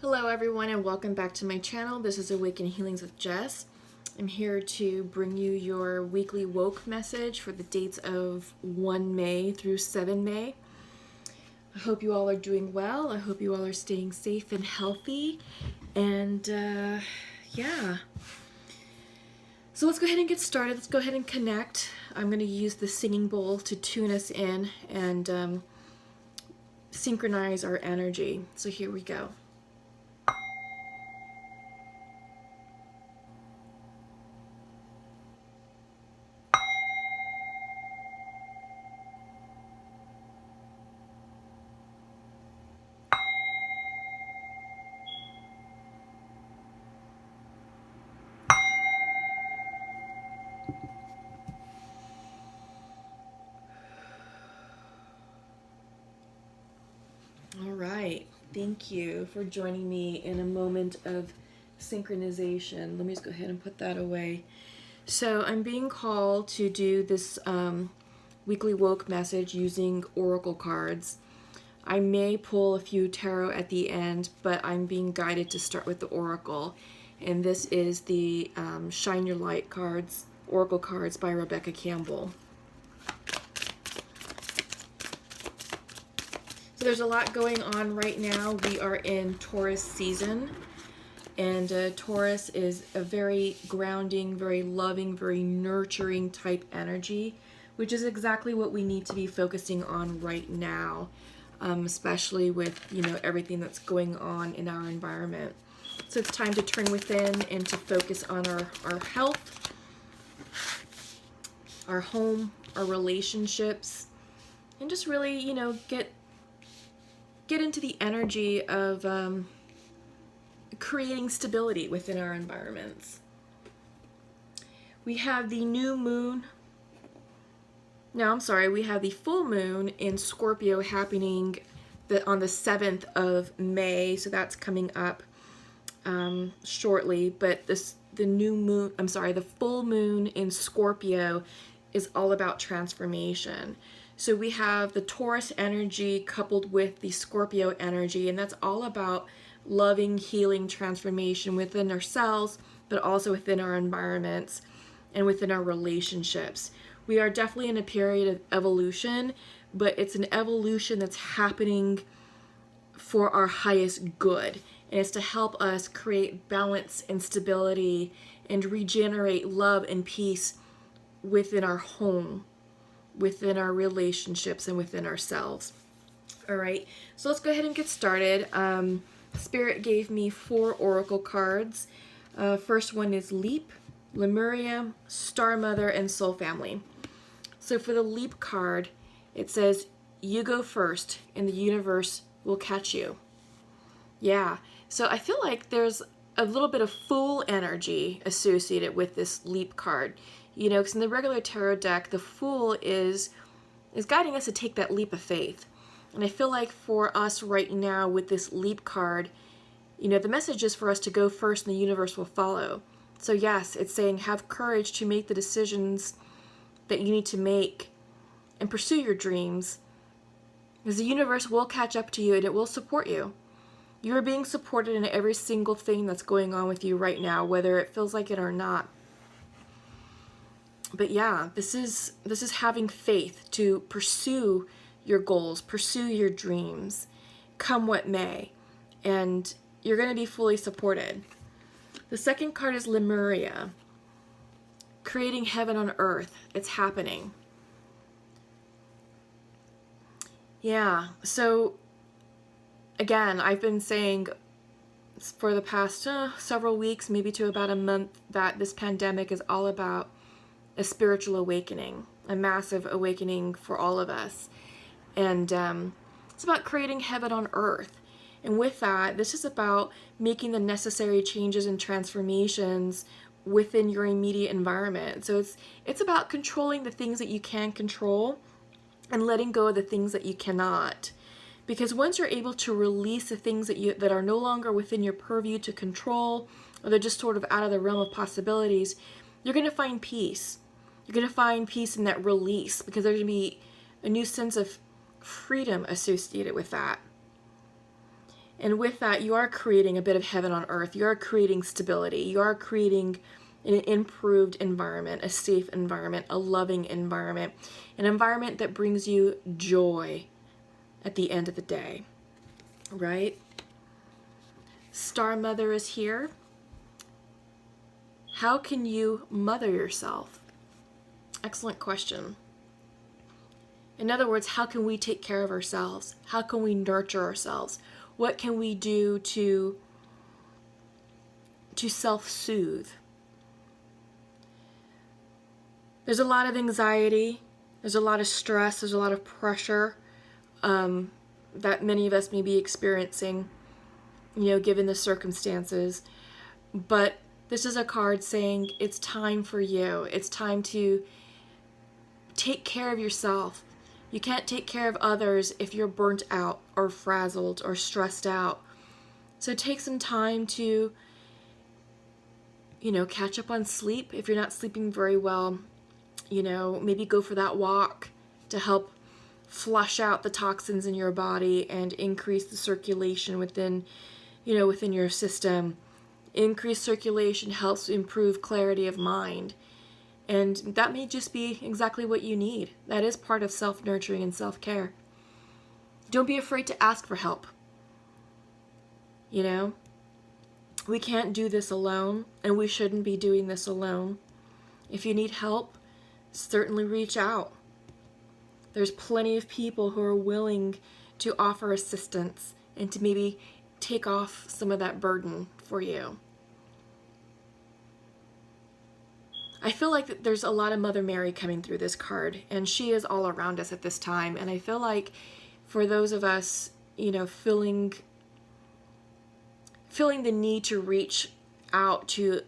Hello everyone and welcome back to my channel. This is Awaken Healings with Jess. I'm here to bring you your weekly woke message for the dates of 1 May through 7 May. I hope you all are doing well. I hope you all are staying safe and healthy. And yeah. So let's go ahead and get started. Let's go ahead and connect. I'm going to use the singing bowl to tune us in and synchronize our energy. So here we go. All right, thank you for joining me in a moment of synchronization. Let me just go ahead and put that away. So I'm being called to do this weekly woke message using oracle cards. I may pull a few tarot at the end, but I'm being guided to start with the oracle. And this is the Shine Your Light cards, oracle cards by Rebecca Campbell. So there's a lot going on right now. We are in Taurus season, and Taurus is a very grounding, very loving, very nurturing type energy, which is exactly what we need to be focusing on right now, especially with, everything that's going on in our environment. So it's time to turn within and to focus on our health, our home, our relationships, and just really, get into the energy of creating stability within our environments. We have the new moon. No, I'm sorry. We have the full moon in Scorpio happening on the 7th of May. So that's coming up shortly. But the full moon in Scorpio is all about transformation. So we have the Taurus energy coupled with the Scorpio energy, and that's all about loving, healing, transformation within ourselves, but also within our environments and within our relationships. We are definitely in a period of evolution, but it's an evolution that's happening for our highest good. And it's to help us create balance and stability and regenerate love and peace within our home, within our relationships, and within ourselves. All right, so let's go ahead and get started. Spirit gave me 4 oracle cards. First one is Leap, Lemuria, Star Mother, and Soul Family. So for the Leap card, it says, you go first and the universe will catch you. Yeah, so I feel like there's a little bit of Fool energy associated with this Leap card. Because in the regular tarot deck, the Fool is guiding us to take that leap of faith. And I feel like for us right now with this Leap card, the message is for us to go first and the universe will follow. So yes, it's saying have courage to make the decisions that you need to make and pursue your dreams, because the universe will catch up to you and it will support you. You are being supported in every single thing that's going on with you right now, whether it feels like it or not. But yeah, this is having faith to pursue your goals, pursue your dreams, come what may, and you're going to be fully supported. The second card is Lemuria, creating heaven on earth. It's happening. Yeah, so again, I've been saying for the past several weeks, maybe to about a month, that this pandemic is all about a spiritual awakening, a massive awakening for all of us. And it's about creating heaven on earth. And with that, this is about making the necessary changes and transformations within your immediate environment. So it's about controlling the things that you can control and letting go of the things that you cannot. Because once you're able to release the things that are no longer within your purview to control, or they're just sort of out of the realm of possibilities, you're going to find peace. You're going to find peace in that release, because there's going to be a new sense of freedom associated with that. And with that, you are creating a bit of heaven on earth. You are creating stability. You are creating an improved environment, a safe environment, a loving environment, an environment that brings you joy at the end of the day, right? Star Mother is here. How can you mother yourself? Excellent question. In other words, how can we take care of ourselves? How can we nurture ourselves? What can we do to self-soothe? There's a lot of anxiety. There's a lot of stress. There's a lot of pressure that many of us may be experiencing, given the circumstances. But this is a card saying it's time for you. It's time to take care of yourself. You can't take care of others if you're burnt out or frazzled or stressed out. So take some time to, catch up on sleep if you're not sleeping very well. Maybe go for that walk to help flush out the toxins in your body and increase the circulation within your system. Increased circulation helps improve clarity of mind. And that may just be exactly what you need. That is part of self-nurturing and self-care. Don't be afraid to ask for help. We can't do this alone, and we shouldn't be doing this alone. If you need help, certainly reach out. There's plenty of people who are willing to offer assistance and to maybe take off some of that burden for you. I feel like there's a lot of Mother Mary coming through this card, and she is all around us at this time. And I feel like for those of us, feeling the need to reach out to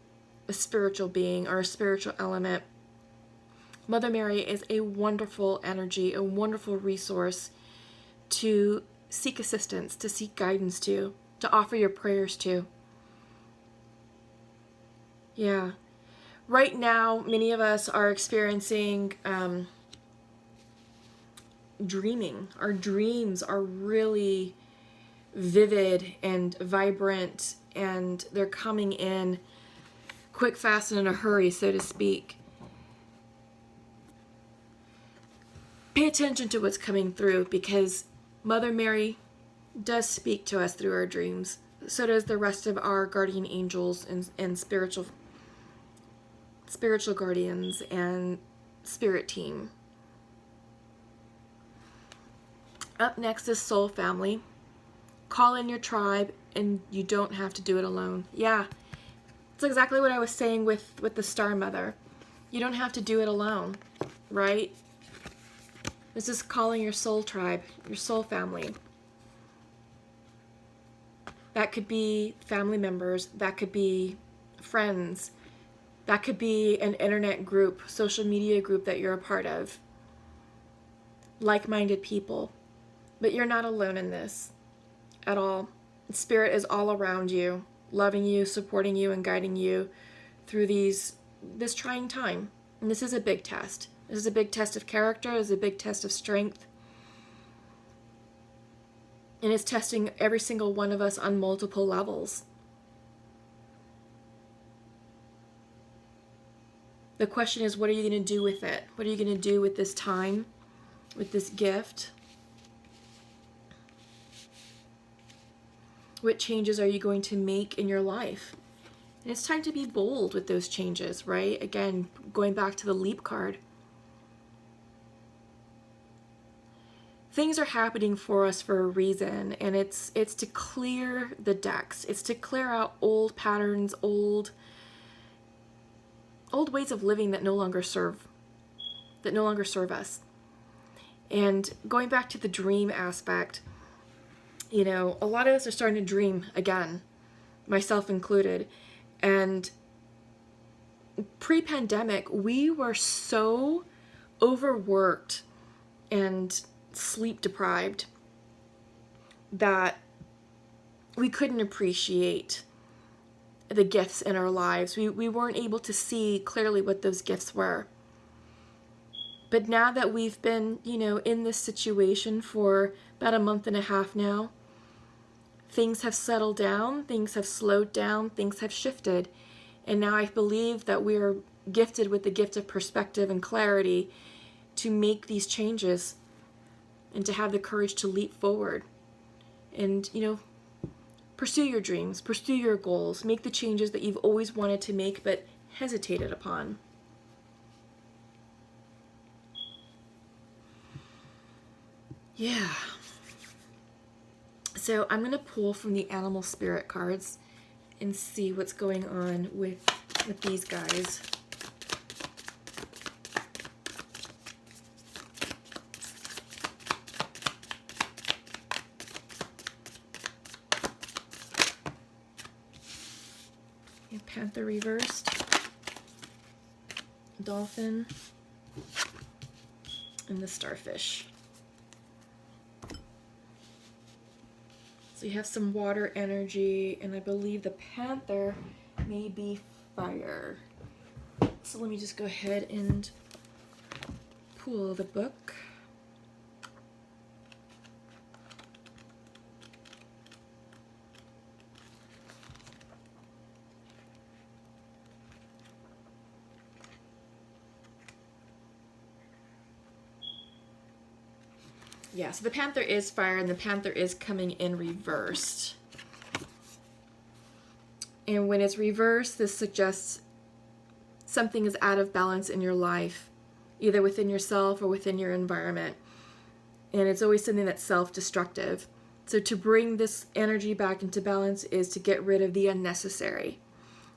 a spiritual being or a spiritual element, Mother Mary is a wonderful energy, a wonderful resource to seek assistance, to seek guidance to offer your prayers to. Yeah. Right now, many of us are experiencing dreaming. Our dreams are really vivid and vibrant, and they're coming in quick, fast, and in a hurry, so to speak. Pay attention to what's coming through, because Mother Mary does speak to us through our dreams. So does the rest of our guardian angels and spiritual guardians and spirit team. Up next is Soul Family. Call in your tribe, and you don't have to do it alone. Yeah, it's exactly what I was saying with the Star Mother. You don't have to do it alone, right? This is calling your soul tribe, your soul family. That could be family members, that could be friends, that could be an internet group, social media group that you're a part of. Like-minded people. But you're not alone in this at all. Spirit is all around you, loving you, supporting you, and guiding you through this trying time. And this is a big test. This is a big test of character. This is a big test of strength. And it's testing every single one of us on multiple levels. The question is, what are you going to do with it? What are you going to do with this time, with this gift? What changes are you going to make in your life? And it's time to be bold with those changes, right? Again, going back to the Leap card. Things are happening for us for a reason, and it's to clear the decks. It's to clear out old patterns, old ways of living that no longer serve us. And going back to the dream aspect, a lot of us are starting to dream again, myself included. And pre-pandemic, we were so overworked and sleep deprived that we couldn't appreciate the gifts in our lives. We weren't able to see clearly what those gifts were. But now that we've been, in this situation for about a month and a half now, things have settled down, things have slowed down, things have shifted. And now I believe that we are gifted with the gift of perspective and clarity to make these changes and to have the courage to leap forward and, pursue your dreams, pursue your goals, make the changes that you've always wanted to make but hesitated upon. Yeah. So I'm going to pull from the animal spirit cards and see what's going on with these guys. Panther reversed, dolphin, and the starfish. So you have some water energy, and I believe the panther may be fire. So let me just go ahead and pull the book. Yeah, so the panther is fire, and the panther is coming in reversed. And when it's reversed, this suggests something is out of balance in your life, either within yourself or within your environment. And it's always something that's self-destructive. So to bring this energy back into balance is to get rid of the unnecessary.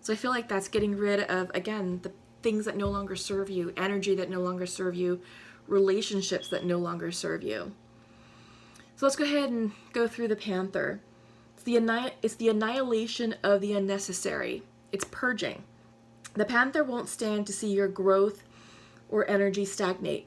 So I feel like that's getting rid of, again, the things that no longer serve you, energy that no longer serve you, relationships that no longer serve you. So let's go ahead and go through the panther. It's the annihilation of the unnecessary. It's purging. The panther won't stand to see your growth or energy stagnate.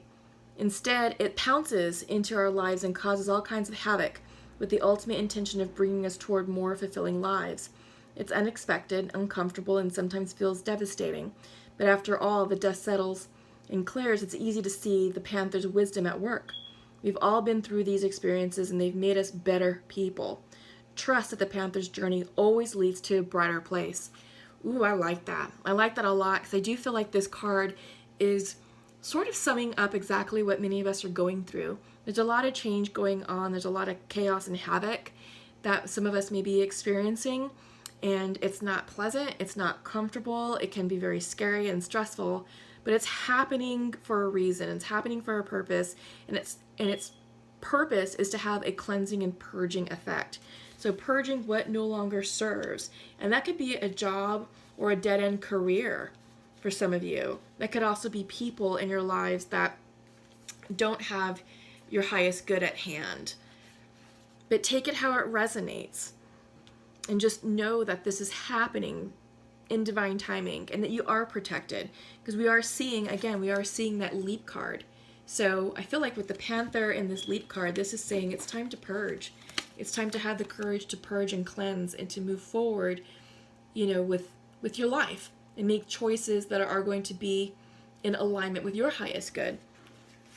Instead, it pounces into our lives and causes all kinds of havoc with the ultimate intention of bringing us toward more fulfilling lives. It's unexpected, uncomfortable, and sometimes feels devastating. But after all, the dust settles and clears, it's easy to see the panther's wisdom at work. We've all been through these experiences, and they've made us better people. Trust that the panther's journey always leads to a brighter place. Ooh, I like that. I like that a lot, because I do feel like this card is sort of summing up exactly what many of us are going through. There's a lot of change going on. There's a lot of chaos and havoc that some of us may be experiencing, and it's not pleasant. It's not comfortable. It can be very scary and stressful, but it's happening for a reason. It's happening for a purpose, and its purpose is to have a cleansing and purging effect. So purging what no longer serves. And that could be a job or a dead-end career for some of you. That could also be people in your lives that don't have your highest good at hand. But take it how it resonates. And just know that this is happening in divine timing and that you are protected. Because we are seeing that leap card. So I feel like with the panther and this leap card, this is saying it's time to purge. It's time to have the courage to purge and cleanse and to move forward, with your life and make choices that are going to be in alignment with your highest good.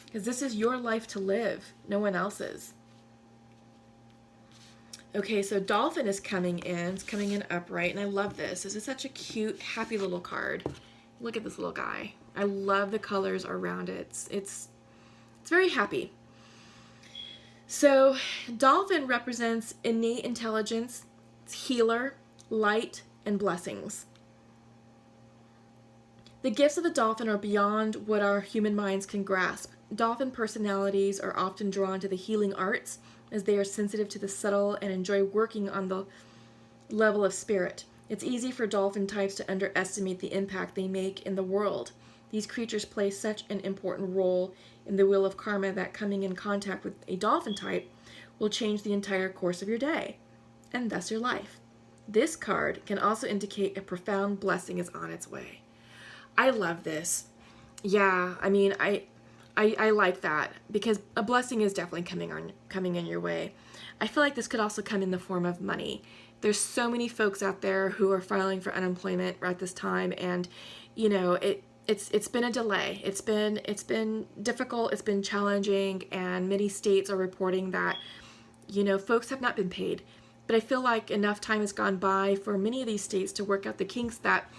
Because this is your life to live, no one else's. Okay, so dolphin is coming in. It's coming in upright, and I love this. This is such a cute, happy little card. Look at this little guy. I love the colors around it. It's very happy. So dolphin represents innate intelligence, it's healer, light, and blessings. The gifts of the dolphin are beyond what our human minds can grasp. Dolphin personalities are often drawn to the healing arts as they are sensitive to the subtle and enjoy working on the level of spirit. It's easy for dolphin types to underestimate the impact they make in the world. These creatures play such an important role in the wheel of karma that coming in contact with a dolphin type will change the entire course of your day, and thus your life. This card can also indicate a profound blessing is on its way. I love this. Yeah, I mean, I like that, because a blessing is definitely coming in your way. I feel like this could also come in the form of money. There's so many folks out there who are filing for unemployment at this time, and it's been a delay. It's been difficult. It's been challenging, and many states are reporting that folks have not been paid. But I feel like enough time has gone by for many of these states to work out the kinks that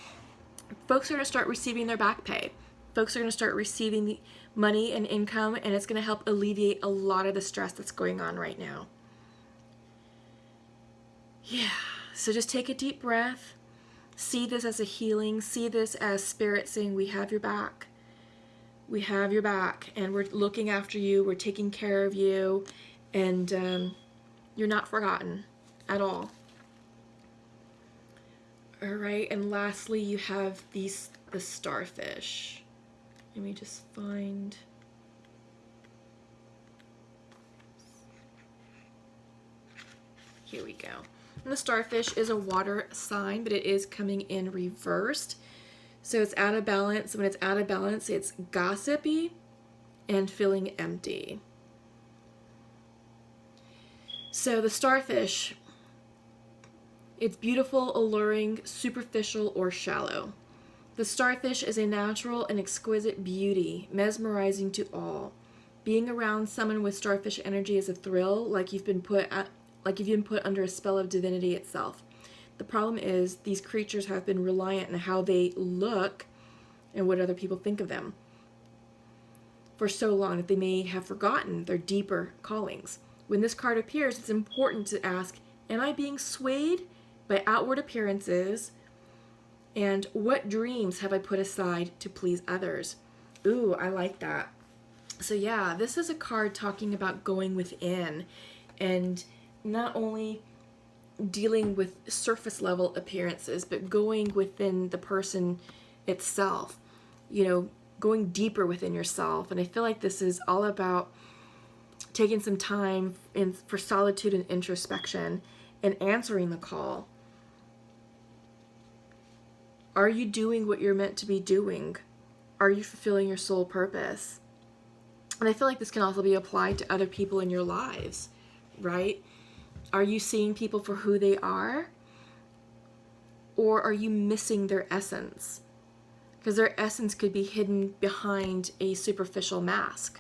folks are going to start receiving their back pay. Folks are going to start receiving the money and income, and it's going to help alleviate a lot of the stress that's going on right now. Yeah, so just take a deep breath. See this as a healing. See this as Spirit saying, we have your back. We have your back, and we're looking after you. We're taking care of you, and you're not forgotten at all. All right, and lastly, you have the Starfish. Let me just find... Here we go. And the Starfish is a water sign, but it is coming in reversed. So it's out of balance. When it's out of balance, it's gossipy and feeling empty. So the Starfish, it's beautiful, alluring, superficial, or shallow. The Starfish is a natural and exquisite beauty, mesmerizing to all. Being around someone with Starfish energy is a thrill, like you've been put under a spell of divinity itself. The problem is these creatures have been reliant on how they look and what other people think of them for so long that they may have forgotten their deeper callings. When this card appears, it's important to ask, am I being swayed by outward appearances? And what dreams have I put aside to please others? Ooh, I like that. So yeah, this is a card talking about going within and not only dealing with surface level appearances, but going within the person itself, going deeper within yourself. And I feel like this is all about taking some time for solitude and introspection and answering the call. Are you doing what you're meant to be doing? Are you fulfilling your soul purpose? And I feel like this can also be applied to other people in your lives, right? Are you seeing people for who they are? Or are you missing their essence? Because their essence could be hidden behind a superficial mask.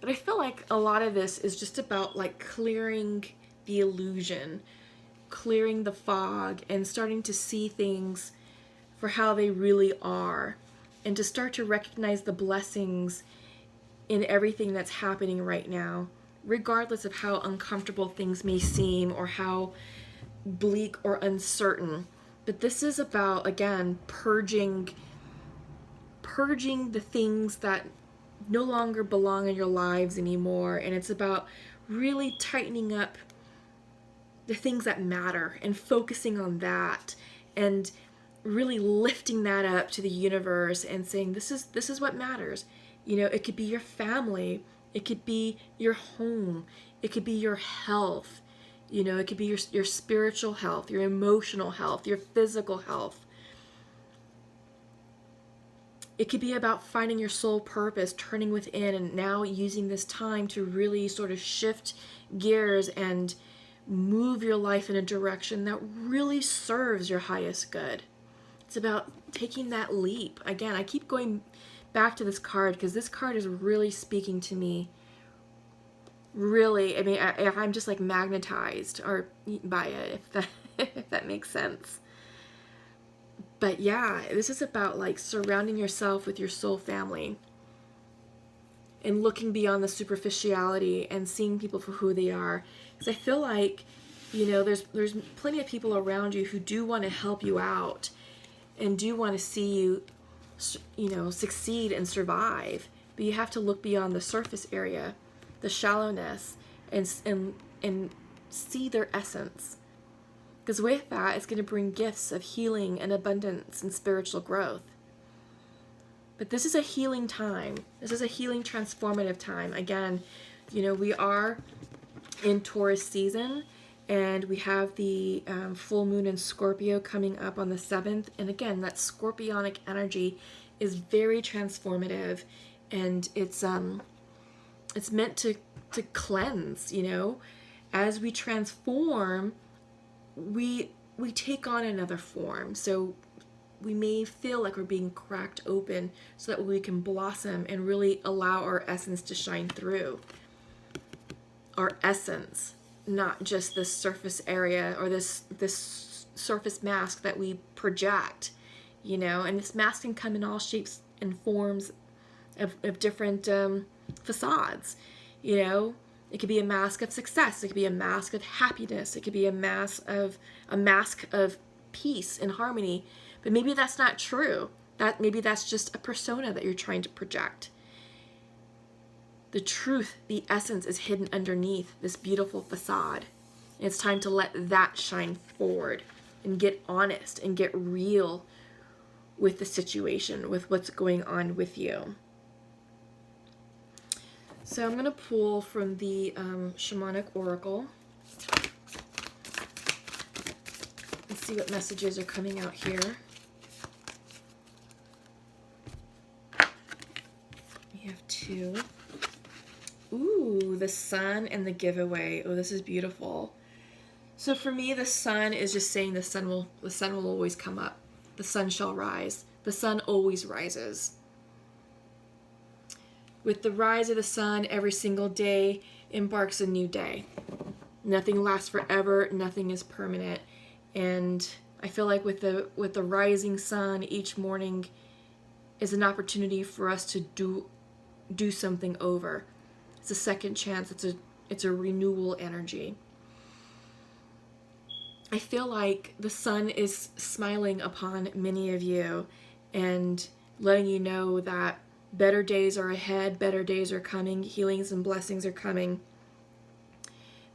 But I feel like a lot of this is just about like clearing the illusion, clearing the fog, and starting to see things for how they really are, and to start to recognize the blessings in everything that's happening right now, regardless of how uncomfortable things may seem or how bleak or uncertain. But this is about, again, purging the things that no longer belong in your lives anymore. And it's about really tightening up the things that matter and focusing on that and really lifting that up to the universe and saying, this is what matters. It could be your family. It could be your home. It could be your health. It could be your spiritual health, your emotional health, your physical health. It could be about finding your soul purpose, turning within, and now using this time to really sort of shift gears and move your life in a direction that really serves your highest good. It's about taking that leap. Again, I keep going back to this card because this card is really speaking to me. Really, I mean, I'm just like magnetized by it, if that makes sense. But yeah, this is about like surrounding yourself with your soul family and looking beyond the superficiality and seeing people for who they are. Because I feel like, there's plenty of people around you who do want to help you out and do want to see you, succeed and survive. But you have to look beyond the surface area, the shallowness, and see their essence. Because with that, it's going to bring gifts of healing and abundance and spiritual growth. But this is a healing time. This is a healing, transformative time. Again, we are in Taurus season, and we have the full moon in Scorpio coming up on the 7th. And again, that scorpionic energy is very transformative, and it's meant to cleanse. As we transform, we take on another form. So we may feel like we're being cracked open so that we can blossom and really allow our essence to shine through. our essence, not just this surface area or this surface mask that we project, you know. And this mask can come in all shapes and forms of different facades, you know. It could be a mask of success. It could be a mask of happiness. It could be a mask of peace and harmony. But maybe that's not true. Maybe that's just a persona that you're trying to project. The truth, the essence is hidden underneath this beautiful facade. And it's time to let that shine forward and get honest and get real with the situation, with what's going on with you. So I'm going to pull from the Shamanic Oracle and see what messages are coming out here. We have 2. Ooh, the sun and the giveaway. Oh, this is beautiful. So for me, the sun is just saying the sun will always come up. The sun shall rise. The sun always rises. With the rise of the sun, every single day embarks a new day. Nothing lasts forever. Nothing is permanent. And I feel like with the rising sun each morning is an opportunity for us to do something over. It's a second chance. It's a renewal energy. I feel like the sun is smiling upon many of you and letting you know that better days are ahead, better days are coming, healings and blessings are coming.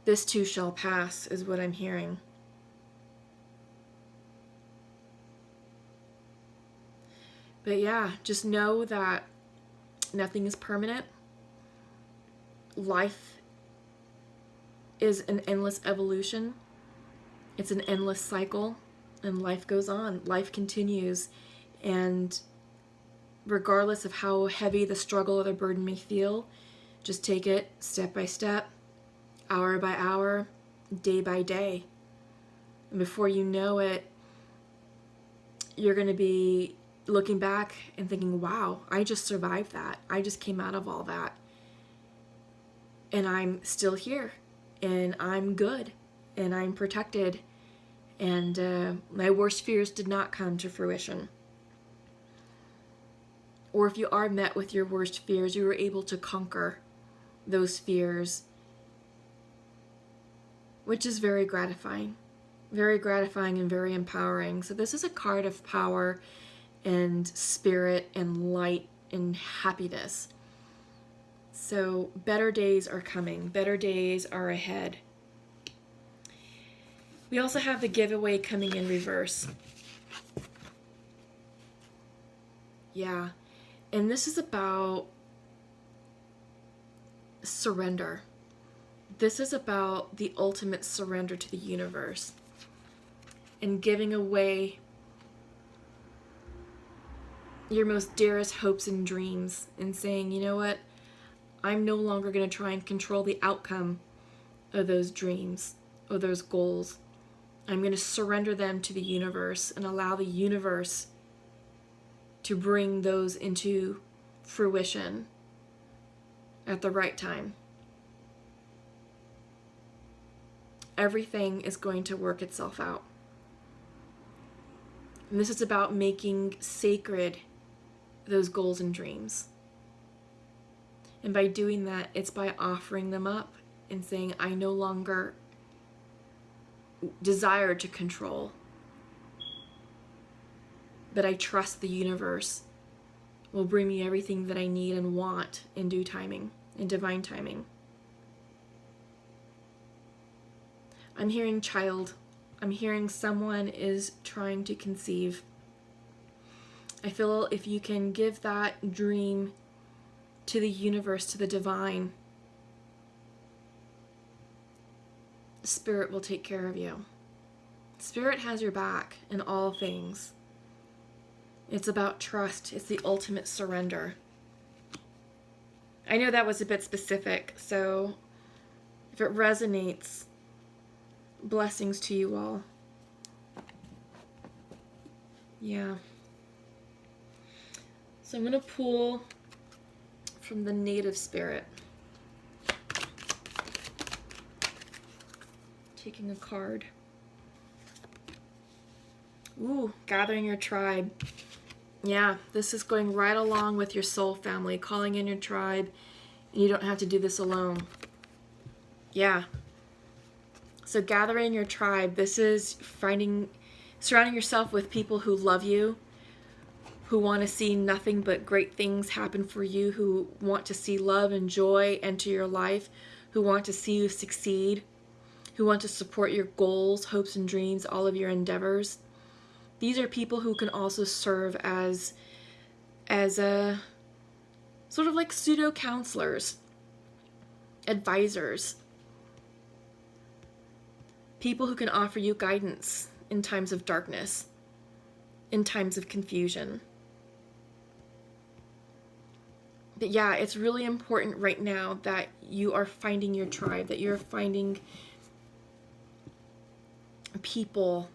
This too shall pass, is what I'm hearing. But yeah, just know that nothing is permanent. Life is an endless evolution. It's an endless cycle, and life goes on. Life continues, and regardless of how heavy the struggle or the burden may feel, just take it step by step, hour by hour, day by day. And before you know it, you're going to be looking back and thinking, wow, I just survived that. I just came out of all that. And I'm still here, and I'm good, and I'm protected, and my worst fears did not come to fruition. Or if you are met with your worst fears, you were able to conquer those fears, which is very gratifying and very empowering. So this is a card of power and spirit and light and happiness. So better days are coming. Better days are ahead. We also have the giveaway coming in reverse. Yeah. And this is about surrender. This is about the ultimate surrender to the universe and giving away your most dearest hopes and dreams and saying, you know what? I'm no longer going to try and control the outcome of those dreams or those goals. I'm going to surrender them to the universe and allow the universe to bring those into fruition at the right time. Everything is going to work itself out. And this is about making sacred those goals and dreams. And by doing that, it's by offering them up and saying, I no longer desire to control, but I trust the universe will bring me everything that I need and want in due timing, in divine timing. I'm hearing child. I'm hearing someone is trying to conceive. I feel if you can give that dream to the universe, to the divine, Spirit will take care of you. Spirit has your back in all things. It's about trust. It's the ultimate surrender. I know that was a bit specific, so if it resonates, blessings to you all. Yeah. So I'm going to pull from the native spirit. taking a card. Ooh, gathering your tribe. Yeah, this is going right along with your soul family, calling in your tribe, and you don't have to do this alone. Yeah. So gathering your tribe, this is surrounding yourself with people who love you, who want to see nothing but great things happen for you, who want to see love and joy enter your life, who want to see you succeed, who want to support your goals, hopes, and dreams, all of your endeavors. These are people who can also serve as a sort of like pseudo counselors, advisors, people who can offer you guidance in times of darkness, in times of confusion. But yeah, it's really important right now that you are finding your tribe, that you're finding people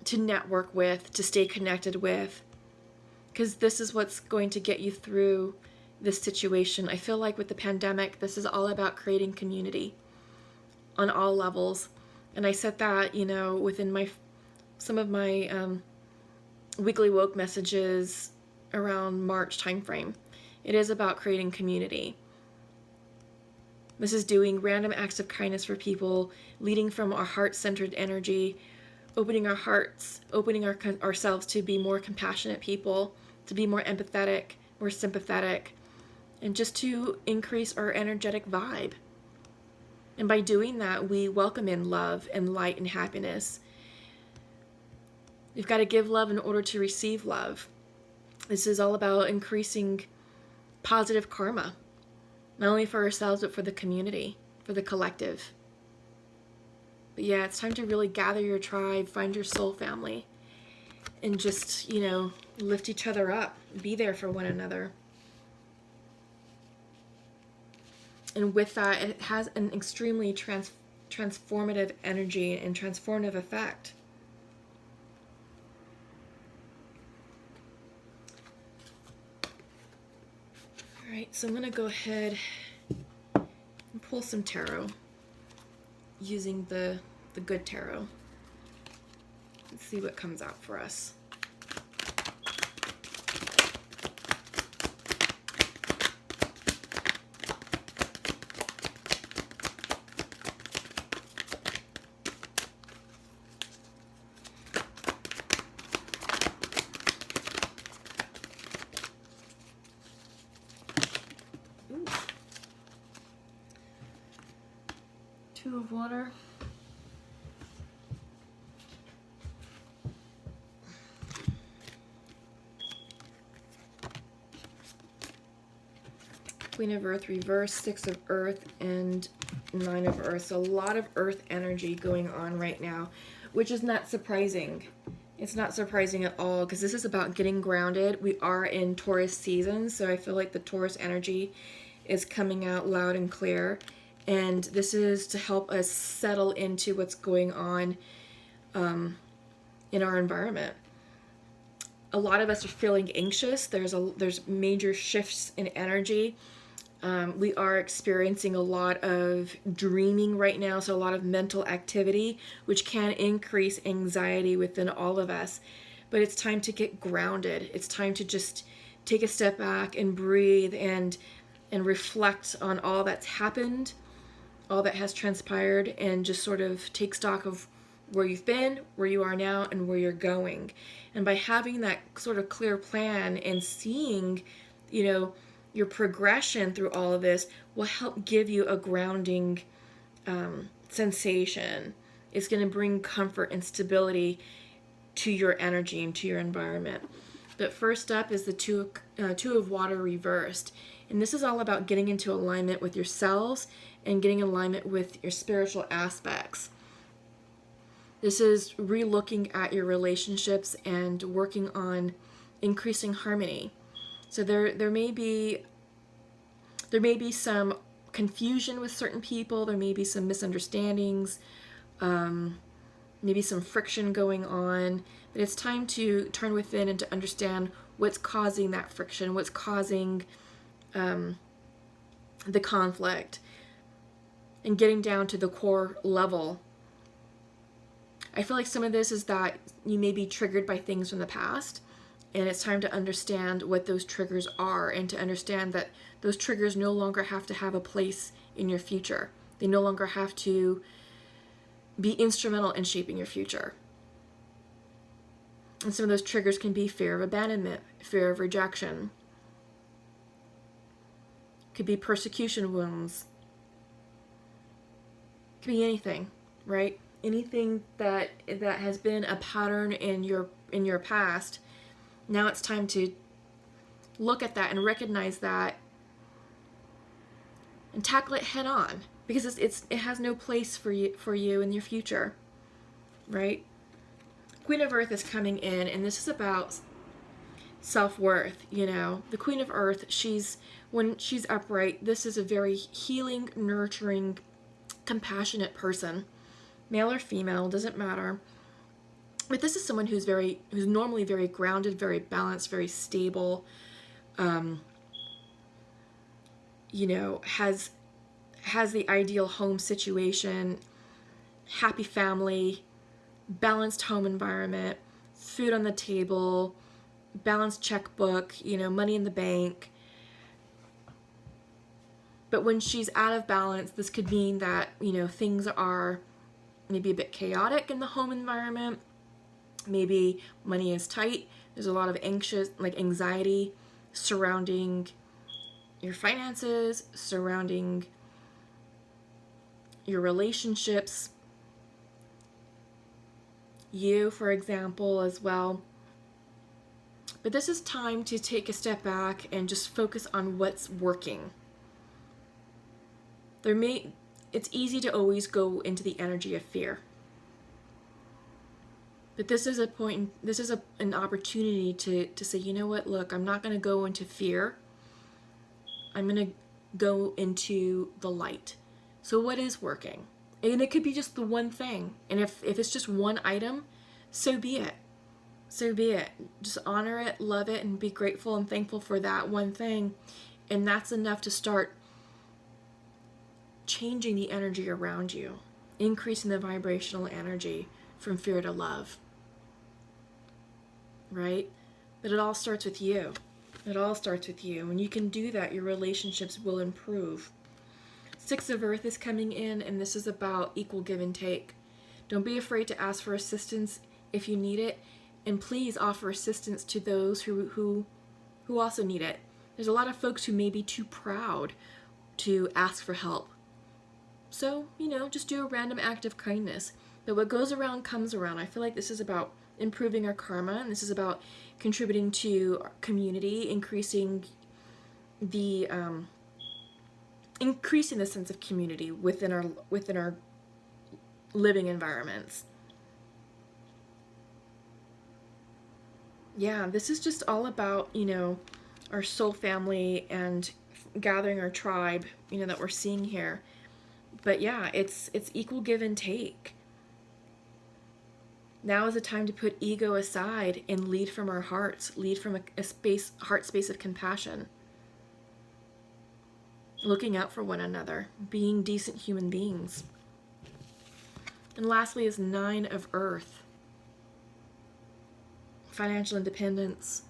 to network with, to stay connected with, because this is what's going to get you through this situation. I feel like with the pandemic, this is all about creating community on all levels. And I said that, within some of my weekly woke messages around March timeframe. It is about creating community. This is doing random acts of kindness for people, leading from our heart-centered energy, opening our hearts, opening ourselves to be more compassionate people, to be more empathetic, more sympathetic, and just to increase our energetic vibe. And by doing that, we welcome in love and light and happiness. You've got to give love in order to receive love. This is all about increasing positive karma, not only for ourselves, but for the community, for the collective. But yeah, it's time to really gather your tribe, find your soul family, and just, lift each other up, be there for one another. And with that, it has an extremely transformative energy and transformative effect. All right, so I'm going to go ahead and pull some tarot using the good tarot. Let's see what comes out for us. Ooh. Two of water. Queen of Earth reverse, Six of Earth, and Nine of Earth. So a lot of Earth energy going on right now, which is not surprising. It's not surprising at all, because this is about getting grounded. We are in Taurus season, so I feel like the Taurus energy is coming out loud and clear. And this is to help us settle into what's going on in our environment. A lot of us are feeling anxious. There's major shifts in energy. We are experiencing a lot of dreaming right now, so a lot of mental activity, which can increase anxiety within all of us. But it's time to get grounded. It's time to just take a step back and breathe and reflect on all that's happened, all that has transpired, and just sort of take stock of where you've been, where you are now, and where you're going. And by having that sort of clear plan and seeing, your progression through all of this will help give you a grounding sensation. It's going to bring comfort and stability to your energy and to your environment. But first up is the two of water reversed. And this is all about getting into alignment with yourselves and getting in alignment with your spiritual aspects. This is re-looking at your relationships and working on increasing harmony. So there may be some confusion with certain people. There may be some misunderstandings, maybe some friction going on. But it's time to turn within and to understand what's causing that friction, what's causing the conflict. and getting down to the core level. I feel like some of this is that you may be triggered by things from the past, and it's time to understand what those triggers are, and to understand that those triggers no longer have to have a place in your future. They no longer have to be instrumental in shaping your future. And some of those triggers can be fear of abandonment, fear of rejection. Could be persecution wounds. Could be anything, right? Anything that has been a pattern in your past. Now it's time to look at that and recognize that and tackle it head on, because it has no place for you in your future, right? Queen of Earth is coming in, and this is about self-worth. The Queen of Earth, when she's upright, this is a very healing, nurturing, compassionate person, male or female, doesn't matter. But this is someone who's normally very grounded, very balanced, very stable, has the ideal home situation, happy family, balanced home environment, food on the table, balanced checkbook, money in the bank. But when she's out of balance, this could mean that, things are maybe a bit chaotic in the home environment. Maybe money is tight. There's a lot of anxiety surrounding your finances, surrounding your relationships, you, for example, as well. But this is time to take a step back and just focus on what's working. It's easy to always go into the energy of fear. But this is an opportunity to say, you know what, look, I'm not going to go into fear. I'm going to go into the light. So what is working? And it could be just the one thing. And if it's just one item, so be it. So be it. Just honor it, love it, and be grateful and thankful for that one thing. And that's enough to start changing the energy around you, increasing the vibrational energy from fear to love. Right? But it all starts with you. It all starts with you. When you can do that, your relationships will improve. Six of Earth is coming in, and this is about equal give and take. Don't be afraid to ask for assistance if you need it, and please offer assistance to those who also need it. There's a lot of folks who may be too proud to ask for help. So, just do a random act of kindness. But what goes around comes around. I feel like this is about improving our karma, and this is about contributing to our community, increasing the sense of community within our living environments. Yeah, this is just all about, our soul family and gathering our tribe, that we're seeing here. But yeah, it's equal give and take. Now is the time to put ego aside and lead from our hearts, lead from a heart space of compassion. Looking out for one another, being decent human beings. And lastly is 9 of Earth. Financial independence.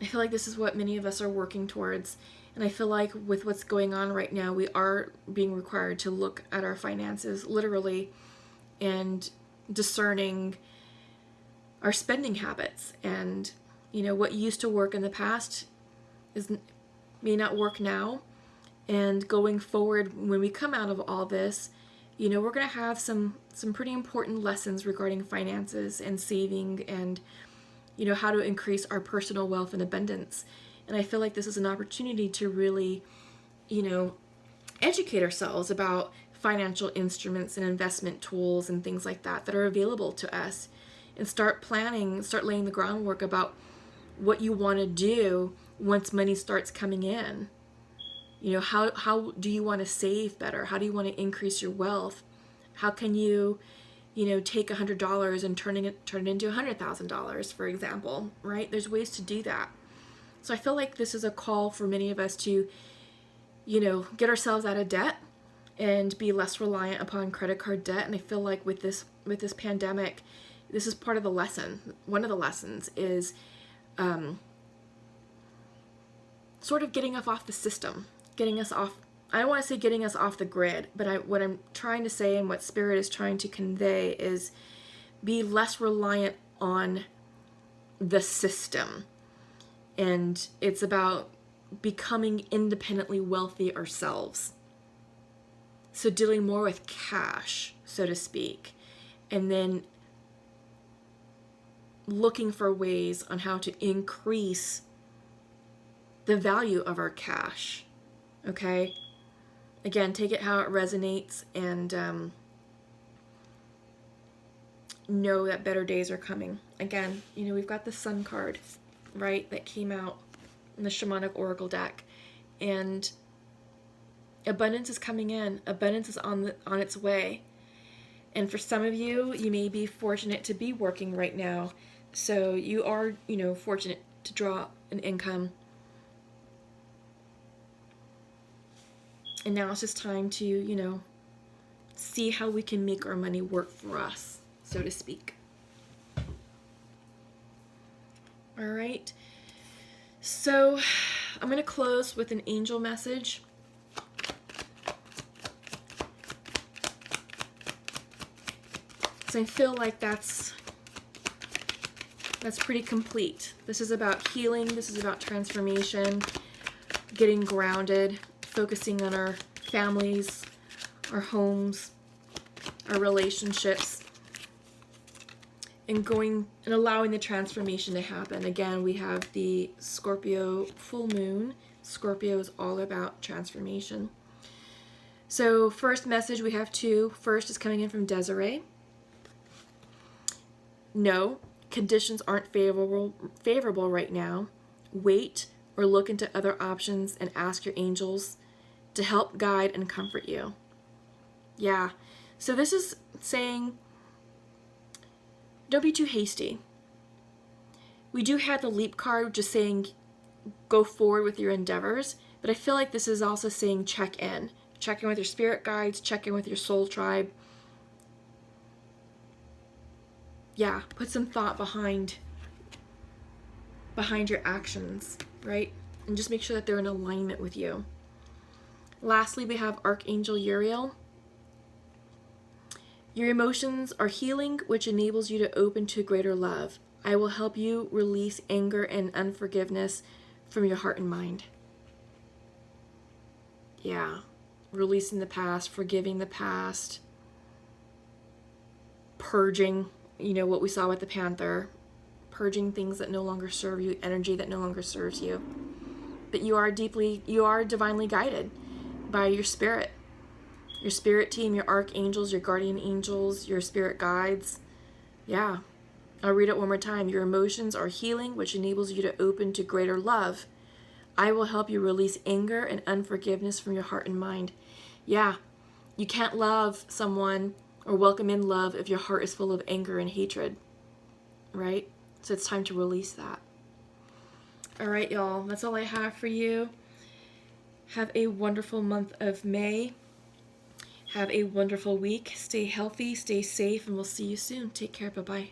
I feel like this is what many of us are working towards. And I feel like with what's going on right now, we are being required to look at our finances literally and discerning our spending habits. And, what used to work in the past may not work now. And going forward, when we come out of all this, we're going to have some pretty important lessons regarding finances and saving and, how to increase our personal wealth and abundance. And I feel like this is an opportunity to really, educate ourselves about financial instruments and investment tools and things like that are available to us, and start laying the groundwork about what you want to do once money starts coming in. How do you want to save better? How do you want to increase your wealth? How can you, take $100 and turn it into $100,000, for example, right? There's ways to do that. So I feel like this is a call for many of us to, get ourselves out of debt and be less reliant upon credit card debt. And I feel like with this pandemic, this is part of the lesson. One of the lessons is sort of getting us off the system, getting us off. I don't want to say getting us off the grid, but what I'm trying to say and what Spirit is trying to convey is be less reliant on the system. And it's about becoming independently wealthy ourselves. So dealing more with cash, so to speak, and then looking for ways on how to increase the value of our cash. Okay? Again, take it how it resonates, and know that better days are coming. Again, we've got the Sun card, right, that came out in the Shamanic Oracle deck, and abundance is coming in. Abundance is on its way. And for some of you, you may be fortunate to be working right now, so you are, fortunate to draw an income. And now it's just time to, see how we can make our money work for us, so to speak. All right. So I'm going to close with an angel message. So I feel like that's pretty complete. This is about healing. This is about transformation, getting grounded, focusing on our families, our homes, our relationships, and going and allowing the transformation to happen. Again, we have the Scorpio full moon. Scorpio is all about transformation. So first message, we have two. First is coming in from Desiree. No, conditions aren't favorable right now. Wait or look into other options and ask your angels to help guide and comfort you. Yeah. So this is saying, don't be too hasty. We do have the leap card just saying go forward with your endeavors, but I feel like this is also saying check in. Check in with your spirit guides, check in with your soul tribe. Yeah, put some thought behind your actions, right? And just make sure that they're in alignment with you. Lastly, we have Archangel Uriel. Your emotions are healing, which enables you to open to greater love. I will help you release anger and unforgiveness from your heart and mind. Yeah, releasing the past, forgiving the past, purging, what we saw with the Panther, purging things that no longer serve you, energy that no longer serves you. But you are divinely guided by your spirit team, your archangels, your guardian angels, your spirit guides. Yeah. I'll read it one more time. Your emotions are healing, which enables you to open to greater love. I will help you release anger and unforgiveness from your heart and mind. Yeah. You can't love someone or welcome in love if your heart is full of anger and hatred. Right? So it's time to release that. All right, y'all. That's all I have for you. Have a wonderful month of May. Have a wonderful week. Stay healthy, stay safe, and we'll see you soon. Take care. Bye-bye.